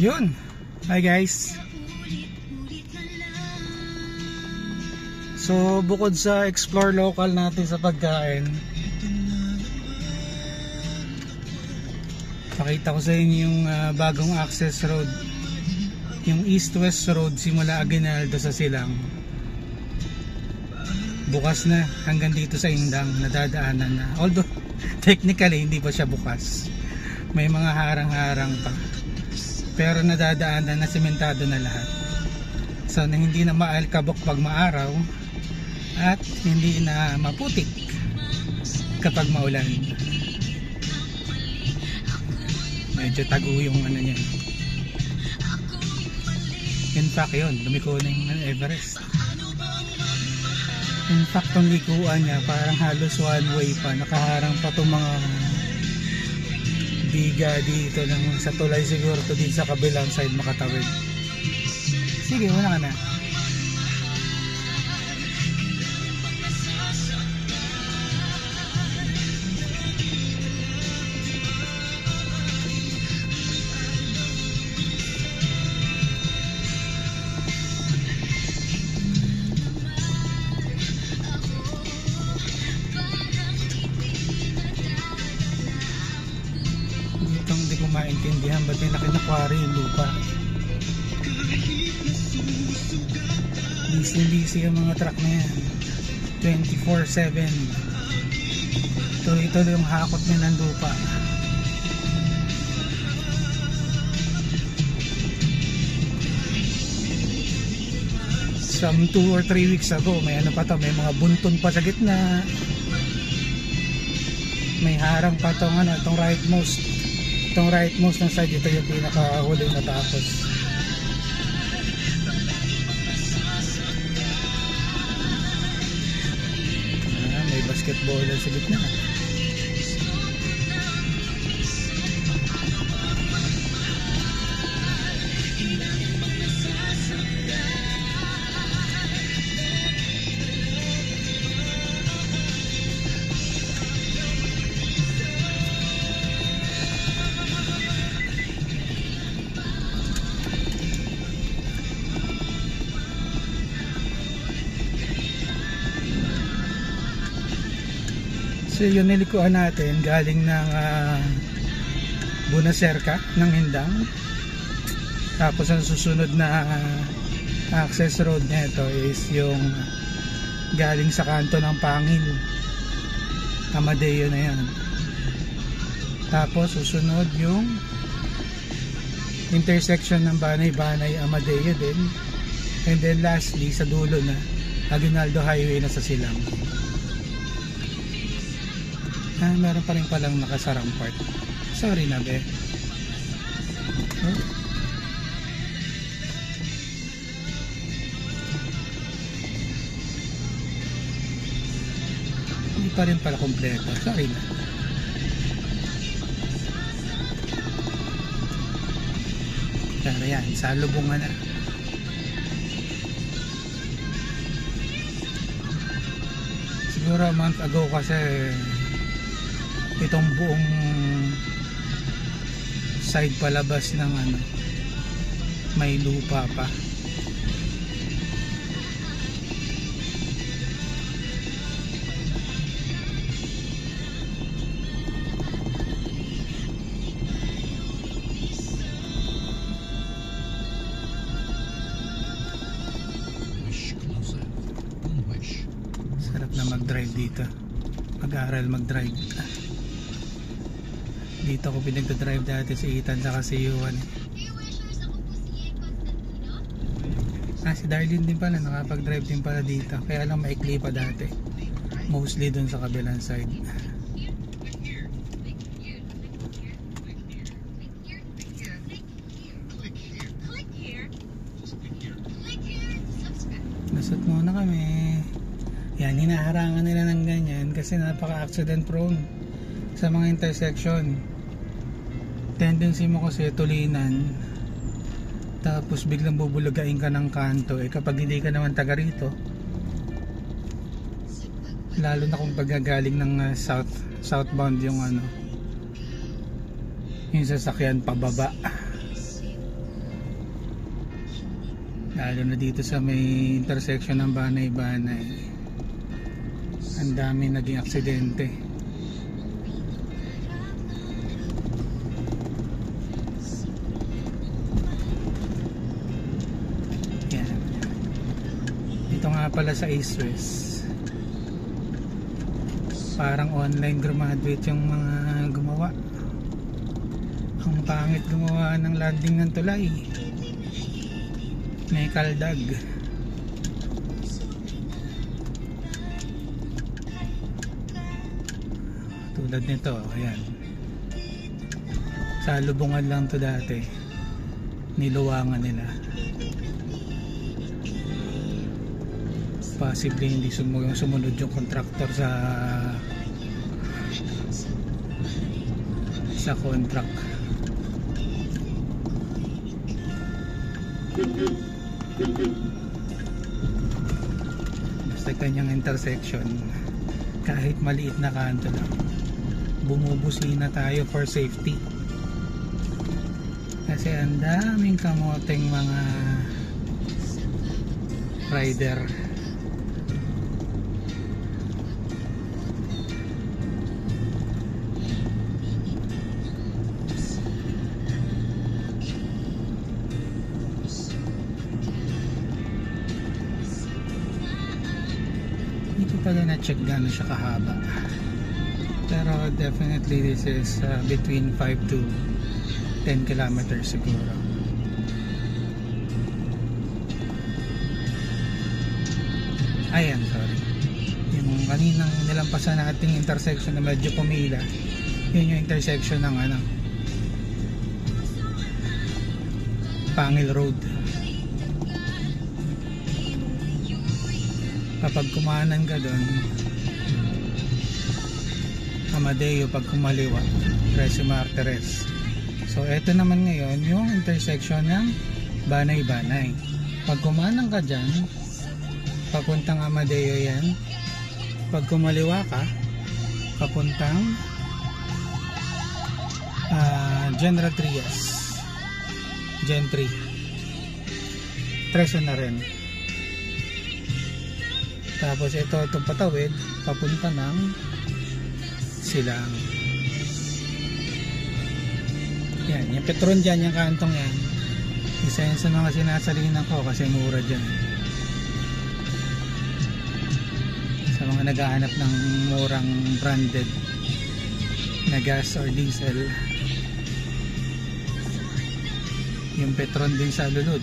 Yun. Hi guys. So bukod sa explore local natin sa pagkain, pakita ko sa inyo yung bagong access road, yung east-west road simula Aguinaldo sa Silang. Bukas na hanggang dito sa Indang, nadadaanan na. Although technically hindi pa siya bukas, may mga harang-harang pa, pero nadadaanan na, sementado na lahat. So na hindi na maalkabok pag maaraw at hindi na maputik kapag maulan. Medyo tago yung ano niya. In fact yun, lumiko na yung Everest. In fact yung likuan niya parang halos one way pa, nakaharang pa itong mga biga dito ng, sa tulay siguro to dito sa kabilang side makatawid. Sige, wala ka na. Hindi ko maintindihan ba't yung nakinakwari yung lupa. Busy ang mga truck na yan 24/7. Ito yung hakot niya ng lupa. Some 2 or 3 weeks ago may ano pa to, may mga bunton pa sa gitna, may harang pa tong ano, itong rightmost ng side. Ito yung pinakahuling natapos. May basketball sa gitna. So yun, nilikuan natin galing ng Bunacerca ng Indang. Tapos ang susunod na access road nito is yung galing sa kanto ng Pangil, Amadeo na yan. Tapos susunod yung intersection ng Banay Amadeo din. And then lastly sa dulo na Aguinaldo Highway na sa Silang. Meron pa rin palang nakasarang part. Sorry na be. Hindi pa rin pala kompleto. Sorry na. Pero yan, sa lubungan na. Siguro a month ago kasi itong buong side palabas ng ano, may lupa pa. Sarap na mag-drive dito, mag-aral mag-drive. Dito ako pinagdadrive dati si Ethan saka si Yuan. Si Darlene din pala nakapag-drive din pala dito, kaya lang maikli pa dati, mostly dun sa kabilang side. Lusot muna kami. Yan, hinaharangan nila ng ganyan kasi napaka-accident prone sa mga intersection. Tendency mo kasi tulinan, tapos biglang bubulagain ka ng kanto. Kapag hindi ka naman taga rito, lalo na kung pagagaling ng southbound yung ano, yung sasakyan pababa, lalo na dito sa may intersection ng Banay-Banay. Ang dami naging aksidente. Yan. Dito nga pala sa East West, parang online graduate yung mga gumawa. Ang pangit gumawa ng landing ng tulay, may kaldag. Tulad nito, ayan, sa lubungan lang to dati, niluwangan nila. Possibly hindi sumunod yung contractor sa contract. Basta kanyang intersection, kahit maliit na kanto lang, bumubusina tayo for safety. Kasi ang daming kamoteng mga rider. Hindi ko pala na-check gano'n siya kahaba, pero definitely this is between 5 to 10 kilometers siguro. Ayan, sorry, yung kaninang nilampasan nating intersection na medyo pumila, yun yung intersection ng Pangil Road. Kapag kumanan ka doon, Amadeo, pag kumaliwa, Trece Martires. So eto naman ngayon yung intersection ng Banay-Banay. Pag kumanan ka dyan, papuntang Amadeo yan. Pag kumaliwa ka, papuntang General Trias, Gen 3, Trece na rin. Tapos ito, itong patawid papunta ng Silang. Yan, yung Petron dyan, yung kantong yan, isa yan sa mga sinasalinan ko kasi mura dyan. Sa mga naghahanap ng murang branded na gas or diesel, yung Petron din sa Lulud.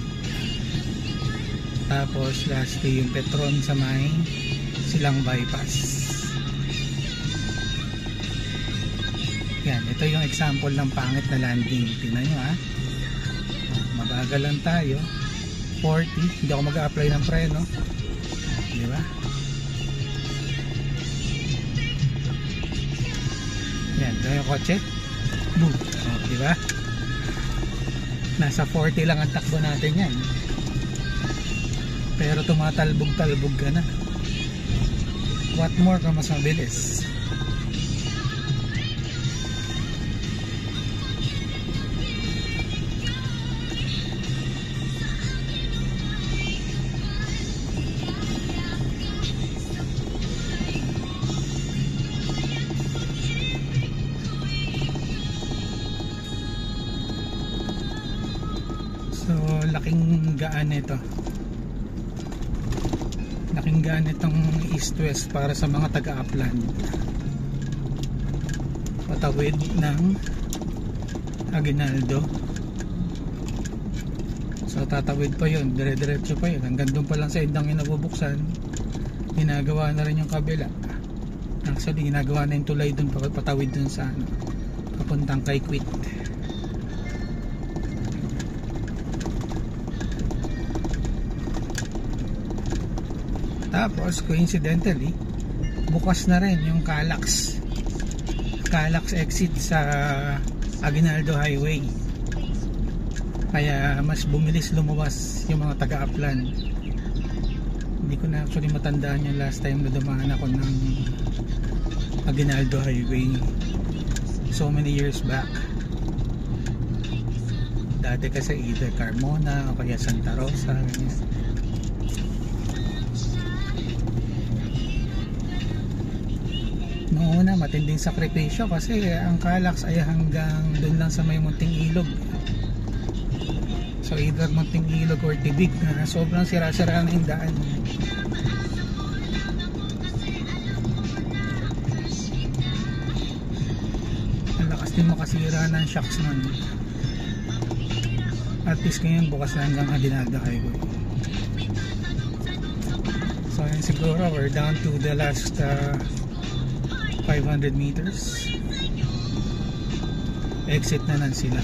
Tapos lastly yung Petron sa may Silang Bypass. Yan, ito yung example ng pangit na landing. Tingnan nyo ha, mabagal lang tayo, 40, hindi ako mag-a-apply ng preno, diba? Yan, ito yung kotse, boom, diba? Nasa 40 lang ang takbo natin yan, pero tumatalbog-talbog ka na. What more ka mas mabilis? So laking gaan ito. Laking gaan itong east-west para sa mga taga-upland. Patawid ng Aguinaldo. So tatawid pa yun, dire-diretso pa yun. Hanggang doon pa lang sa indang yung nabubuksan. Ginagawa na rin yung kabila. Actually ginagawa na yung tulay doon, patawid doon sa papuntang kay Quit. Tapos coincidentally bukas na rin yung Calax exit sa Aguinaldo Highway, kaya mas bumilis lumabas yung mga taga-upland. Hindi ko na actually matandaan yung last time na dumaan ako ng Aguinaldo Highway, so many years back. Dati kasi either Carmona o kaya Santa Rosa, ganyan. Noong una matinding sakripisyo kasi ang Calax ay hanggang doon lang sa may Munting Ilog. So either Munting Ilog or Tibig na sobrang sira-sira na yung daan. Ang lakas din makasira ng shocks nun. At least ngayon bukas na hanggang Aguinaldo Highway. So yun siguro we're down to the last 500 meters. Exit na lang sila.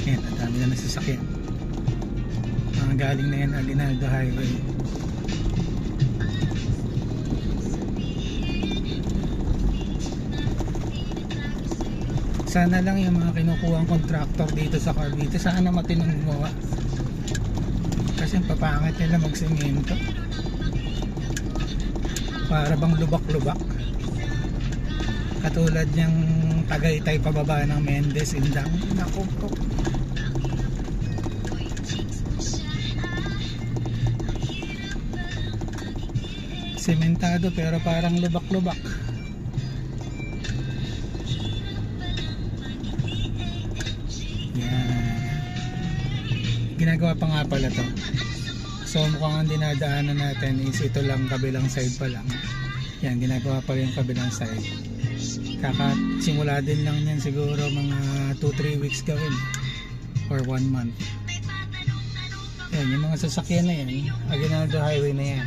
Ayan, ang dami na nasasakyan. Mga galing na yan Aguinaldo Highway. Sana lang yung mga kinukuhang contractor dito sa Cavite, sana matinong gumawa. Kasi papangit nila magsemento. Para bang lubak-lubak. Katulad niyang Tagaytay pababa ng Mendez Indang. Naku po. Sementado pero parang lubak-lubak. Yan. Ginagawa pa nga pala to. So mukhang ang dinadaanan natin is ito lang, kabilang side pa lang. Yan, ginagawa pa rin yung kabilang side. Kakasimula din lang yan siguro mga 2-3 weeks gawin or 1 month. Yan, yung mga sasakyan na yan, Aguinaldo Highway na yan.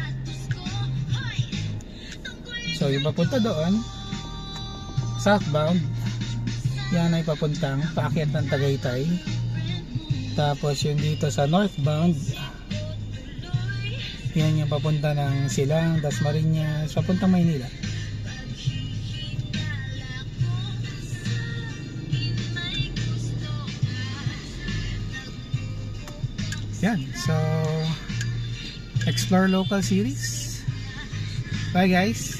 So yung papunta doon southbound, yan ay papuntang paakyat ng Tagaytay. Tapos yung dito sa northbound, yan yung papunta ng Silang, Dasmariñas, papuntang Maynila. Yan, so explore local series. Bye guys.